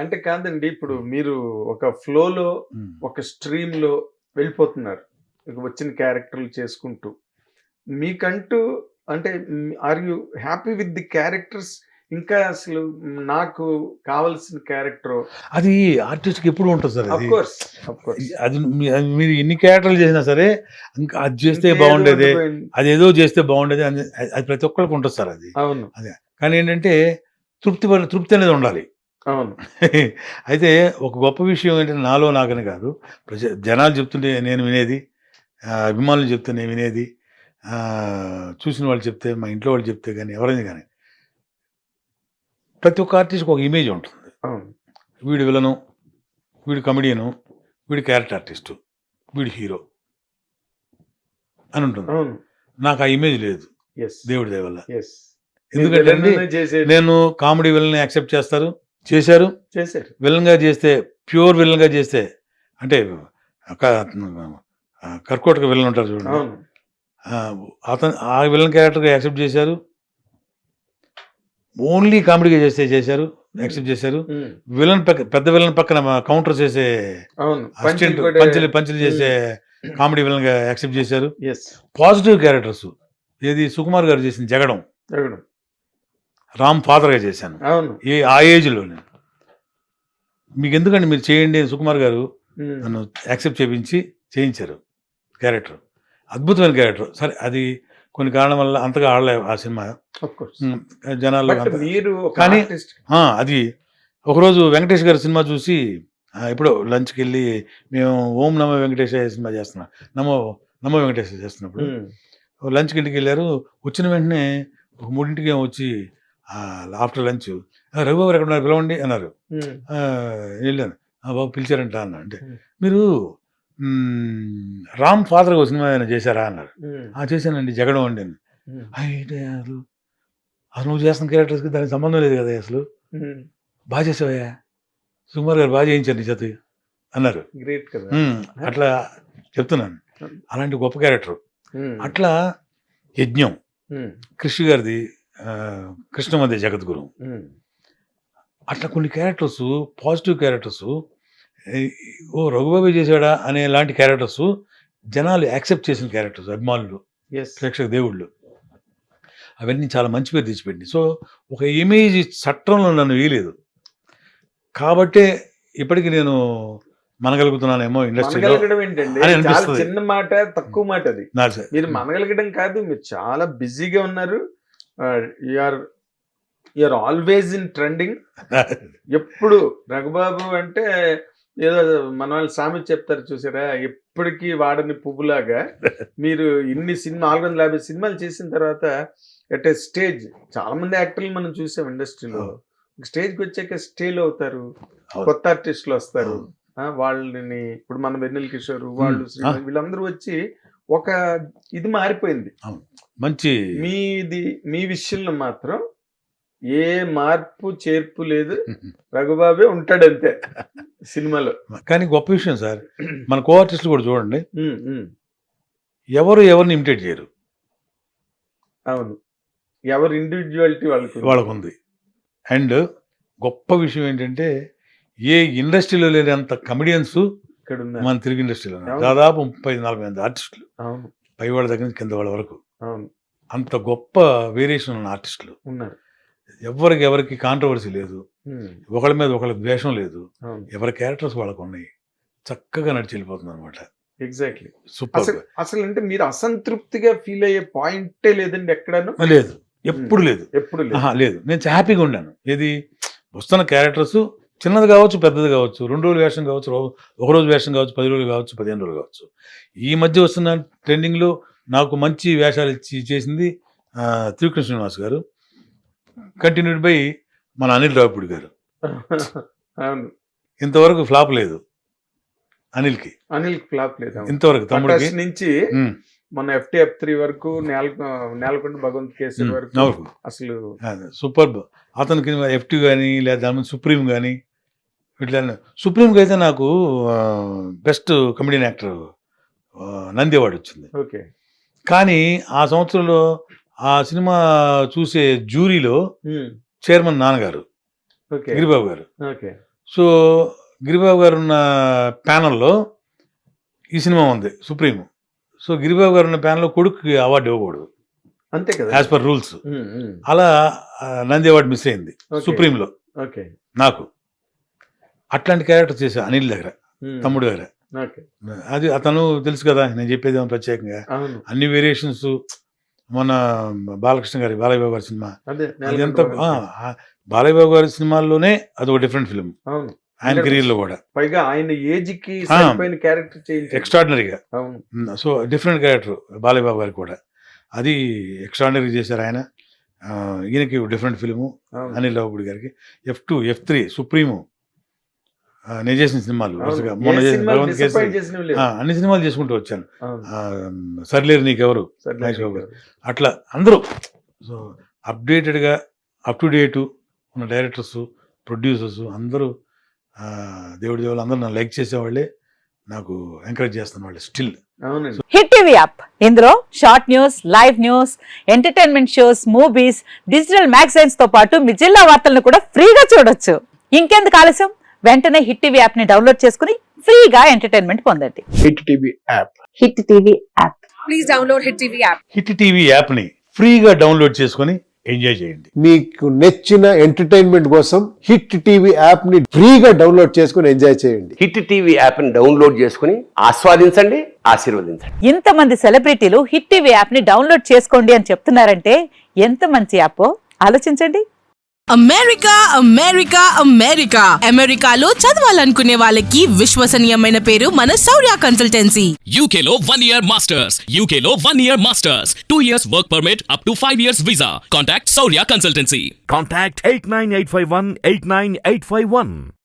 అంటే కాదండి. ఇప్పుడు మీరు ఒక ఫ్లోలో, ఒక స్ట్రీమ్‌లో వెళ్ళిపోతున్నారు. ఇక వచ్చిన క్యారెక్టర్‌లు చేసుకుంటూ. మీకంటూ అంటే are you happy with the characters? ఇంకా అసలు నాకు కావాల్సిన క్యారెక్టరు అది ఆర్టిస్ట్‌కి ఎప్పుడు ఉంటది సార్ ఆఫ్ అది. కోర్స్. Of course. అది మీరు ఎన్ని క్యారెక్టర్లు చేసినా సరే, ఇంకా అది చేస్తే ఇంకేదో బాగుండేదే, ఉండిపోయింది. అదేదో చేస్తే బాగుండేది అని అది ప్రతి ఒక్కళ్ళకి ఉంటది సార్ అది. అవును. అదే. కానీ ఏంటంటే తృప్తి అనేది ఉండాలి. అవును. అయితే ఒక గొప్ప విషయం ఏంటంటే నాలో నాకని కాదు. జనాలు చెప్తుంటే నేను వినేది, అభిమానులు చెప్తే నేను వినేది, చూసిన వాళ్ళు చెప్తే, మా ఇంట్లో వాళ్ళు చెప్తే గాని, ఎవరైనా గాని, ప్రతి ఒక్క ఆర్టిస్ట్‌కి ఒక ఇమేజ్ ఉంటుంది. అవును. వీడు విలను, వీడు కమెడియను, వీడు క్యారెక్టర్ ఆర్టిస్టు, వీడు హీరో అని ఉంటుంది. అవును. నాకు ఆ ఇమేజ్ లేదు యెస్. దేవుడి దయ వల్ల. యెస్. ఎందుకంటే అండి, నేను కామెడీ విలన్ని యాక్సెప్ట్ చేశారు. చేశారు. విలన్‌గా చేస్తే, ప్యూర్ విలన్‌గా చేస్తే, అంటే క కర్కోటక విలన్ ఉంటారు చూడండి. అవును. అతను ఆ విలన్ క్యారెక్టర్‌గా యాక్సెప్ట్ చేశారు. ఓన్లీ కామెడీగా చేశారు. యాక్సెప్ట్ చేశారు. పెద్ద విలన్ పక్కన కౌంటర్ చేసే అవును. అసిస్టెంట్ పంచులు చేసే కామెడీ విలన్‌గా యాక్సెప్ట్ చేశారు. యెస్. పాజిటివ్ క్యారెక్టర్స్ ఏది సుకుమార్ గారు చేసిన జగడం. రామ్ ఫాదర్‌గా చేశాను. అవును. ఆ ఏజ్‌లోనే. మీకెందుకండి, మీరు చేయండి సుకుమార్ గారు నన్ను యాక్సెప్ట్ చేయించారు క్యారెక్టర్. అద్భుతమైన క్యారెక్టర్. సరే, అది కొన్ని కారణం వల్ల అంతగా ఆడలే ఆ సినిమా జనాల్లో. కానీ అది ఒకరోజు వెంకటేష్ గారి సినిమా చూసి, ఎప్పుడో లంచ్కి వెళ్ళి మేము ఓం నమో వెంకటేశయ్య సినిమా చేస్తున్నాం, నమో వెంకటేశ్వర చేస్తున్నప్పుడు లంచ్కి ఇంటికి వెళ్ళారు. వచ్చిన వెంటనే ఒక 3ంటికి వచ్చి ఆఫ్టర్ లంచ్, రఘుబాబు ఎక్కడ ఉన్నారు, పిలవండి అన్నారు. వెళ్ళాను. బాబు పిలిచారంట అన్న. అంటే మీరు రామ్ ఫాదర్గా ఒక సినిమా ఏమైనా చేశారా అన్నారు. చేశానండి, జగడం అండి అని. అయితే అసలు నువ్వు చేస్తున్న క్యారెక్టర్స్కి దానికి సంబంధం లేదు కదా అసలు, బాగా చేసావయ్యా, సుకుమార్ గారు బాగా చేయించారు నీ చేత అన్నారు. గ్రేట్ కదా. అట్లా చెప్తున్నాను. అలాంటి గొప్ప క్యారెక్టర్. అట్లా యజ్ఞం, కృష్ణ గారిది కృష్ణమధ్య జగద్గురు. అట్లా కొన్ని క్యారెక్టర్స్, పాజిటివ్ క్యారెక్టర్స్, ఓ రఘుబాబు చేశాడా అనే లాంటి క్యారెక్టర్స్ జనాలు యాక్సెప్ట్ చేసిన క్యారెక్టర్స్, అభిమానులు, ప్రేక్షక దేవుళ్ళు, అవన్నీ చాలా మంచి పేరు తెచ్చిపెట్టింది. సో ఒక ఇమేజ్ చట్టంలో నన్ను వేయలేదు కాబట్టే ఇప్పటికి నేను మనగలుగుతున్నానేమో ఇండస్ట్రీలో అని అనిపిస్తుంది. చిన్న మాట, తక్కువ మాట అది. మీరు మనగలగడం కాదు, మీరు చాలా బిజీగా ఉన్నారు. You're always in trending. ఎప్పుడు రఘుబాబు అంటే ఏదో మన వాళ్ళు సామెత చెప్తారు చూసారా, ఎప్పటికీ వాడని పువ్వులాగా మీరు ఇన్ని 450 సినిమాలు చేసిన తర్వాత ఎట్ ఏ స్టేజ్, చాలా మంది యాక్టర్లు మనం చూసాం ఇండస్ట్రీలో. స్టేజ్కి వచ్చాక స్టేల్ అవుతారు, కొత్త ఆర్టిస్టులు వస్తారు. వాళ్ళని ఇప్పుడు మన వెన్నెల కిషోర్ వాళ్ళు వీళ్ళందరూ వచ్చి ఒక ఇది మారిపోయింది. మంచి మీ విషయంలో మాత్రం ఏ మార్పు చేర్పు లేదు, రఘుబాబే ఉంటాడు అంతే సినిమాలో. కానీ గొప్ప విషయం సార్, మన కో ఆర్టిస్టులు కూడా చూడండి, ఎవరిని ఇమిటేట్ చేయరు. అవును, ఎవరు ఇండివిజువాలిటీ వాళ్ళకు ఉంది. అండ్ గొప్ప విషయం ఏంటంటే, ఏ ఇండస్ట్రీలో లేనంత కమెడియన్స్ మన తెలుగు ఇండస్ట్రీలో దాదాపు 30-40 మంది ఆర్టిస్టులు, పైవాళ్ళ దగ్గర నుంచి కింద వాళ్ళ వరకు. అంత గొప్ప వేరియేషన్ ఉన్న ఆర్టిస్టులు ఉన్నారు. ఎవరికి కాంట్రవర్సీ లేదు, ఒకళ్ళ మీద ఒకళ్ళకి ద్వేషం లేదు, ఎవరి క్యారెక్టర్స్ వాళ్ళకు ఉన్నాయి, చక్కగా నడిచి వెళ్ళిపోతుంది అనమాట. ఎగ్జాక్ట్లీ. సూపర్. అసలు అంటే మీరు అసంతృప్తిగా ఫీల్ అయ్యే పాయింటే లేదండి ఎక్కడను? లేదు, ఎప్పుడు లేదు. లేదు, నేను హ్యాపీగా ఉన్నాను. ఏది వస్తున్న క్యారెక్టర్స్ చిన్నది కావచ్చు, పెద్దది కావచ్చు, 2 రోజుల వేషం కావచ్చు, ఒక రోజు వేషం కావచ్చు, 10 రోజులు కావచ్చు, 15 రోజులు కావచ్చు. ఈ మధ్య వస్తున్న ట్రెండింగ్లో నాకు మంచి వేషాలు ఇచ్చి చేసింది త్రివిక్రమ్ శ్రీనివాస్ గారు, కంటిన్యూడ్ బై మన అనిల్ రావిపూడి గారు. ఇంతవరకు ఫ్లాప్ లేదు అనిల్కి ఫ్లాప్ లేదు ఇంతవరకు. తమ్ముడికి నుంచి మన FTF3 వరకు, నేలకొండ భగవంత్ కేసరి వరకు అసలు సూపర్. అతనికి FT కానీ లేదా సుప్రీం కానీ, ఇట్లా సుప్రీంకి అయితే నాకు best comedian actor Nandi award వచ్చింది. ఓకే. కానీ ఆ సంవత్సరంలో ఆ సినిమా చూసే జ్యూరీలో చైర్మన్ నాన్నగారు, గిరిబాబు గారు. సో గిరిబాబు గారు ఉన్న ప్యానల్లో ఈ సినిమా ఉంది సుప్రీం. సో గిరిబాబు గారు ఉన్న ప్యానల్లో కొడుకుకి అవార్డు ఇవ్వకూడదు, అంతే కదా, యాజ్ పర్ రూల్స్. అలా నంది అవార్డు మిస్ అయింది సుప్రీంలో నాకు. అట్లాంటి క్యారెక్టర్ చేశా అనిల్ దగ్గర, తమ్ముడు దగ్గర. అది అతను తెలుసు కదా, నేను చెప్పేది ఏమో ప్రత్యేకంగా అన్ని వేరియేషన్స్. మన బాలకృష్ణ గారి బాలయ్య బాబు గారి సినిమా, అది ఎంత బాలయ్య బాబు గారి సినిమాల్లోనే అది ఒక డిఫరెంట్ ఫిల్మ్ ఆయన కెరీర్ లో కూడా. పైగా ఆయన ఏజ్ కి క్యారెక్టర్ ఎక్స్ట్రాడినరీగా. So different character Balayya Babu గారికి కూడా, అది ఎక్స్ట్రాడినరీ చేశారు ఆయన. ఈయనకి డిఫరెంట్ ఫిల్ము అనిల్ రావుపూడి గారికి. F2, F3, సుప్రీము నేను చేసిన సినిమాలు వరుసగా. మొన్న అన్ని సినిమాలు చేసుకుంటూ వచ్చాను. సర్లేరు నీకెవరు, మహేష్ బాబు గారు, అట్లా అందరూ. సో అప్డేటెడ్గా అప్ టు డేటు ఉన్న డైరెక్టర్స్, ప్రొడ్యూసర్స్ అందరూ, దేవుడి అందరూ నన్ను లైక్ చేసేవాళ్ళే, నాకు ఎంకరేజ్ చేస్తున్న వాళ్ళే స్టిల్. హిట్ టీవీ యాప్, ఇందులో short news, live news, entertainment shows, movies, digital magazines తో పాటు మీ జిల్లా వార్తలను కూడా ఫ్రీగా చూడొచ్చు. ఇంకెందుకు ఆలస్యం, వెంటనే హిట్ టీవీ యాప్ ని డౌన్లోడ్ చేసుకుని ఫ్రీగా ఎంటర్టైన్మెంట్ పొందండి. Hit TV app. Hit TV app. Please download hit TV app. Hit TV app ని ఫ్రీగా డౌన్లోడ్ చేసుకుని ఎంజాయ్ చేయండి. మీకు నచ్చిన ఎంటర్టైన్మెంట్ కోసం హిట్ టీవీ యాప్ ని ఫ్రీగా డౌన్లోడ్ చేసుకుని ఎంజాయ్ చేయండి. హిట్ టీవీ యాప్ ని డౌన్లోడ్ చేసుకుని ఆస్వాదించండి, ఆశీర్వదించండి. ఇంతమంది సెలబ్రిటీలు హిట్ టీవీ యాప్ ని డౌన్లోడ్ చేసుకోండి అని చెప్తున్నారంటే ఎంత మంచి యాప్ ఆలోచించండి. అమెరికా అమెరికా అమెరికా అమెరికాలో చదవాలనుకునే వాళ్ళకి విశ్వసనీయమైన పేరు మన శౌర్య కన్సల్టెన్సీ. UK లో 1 year masters, UK లో 1 year masters, 2 years work permit up to 5 years visa. Contact Saurya Consultancy. Contact 89851 89851.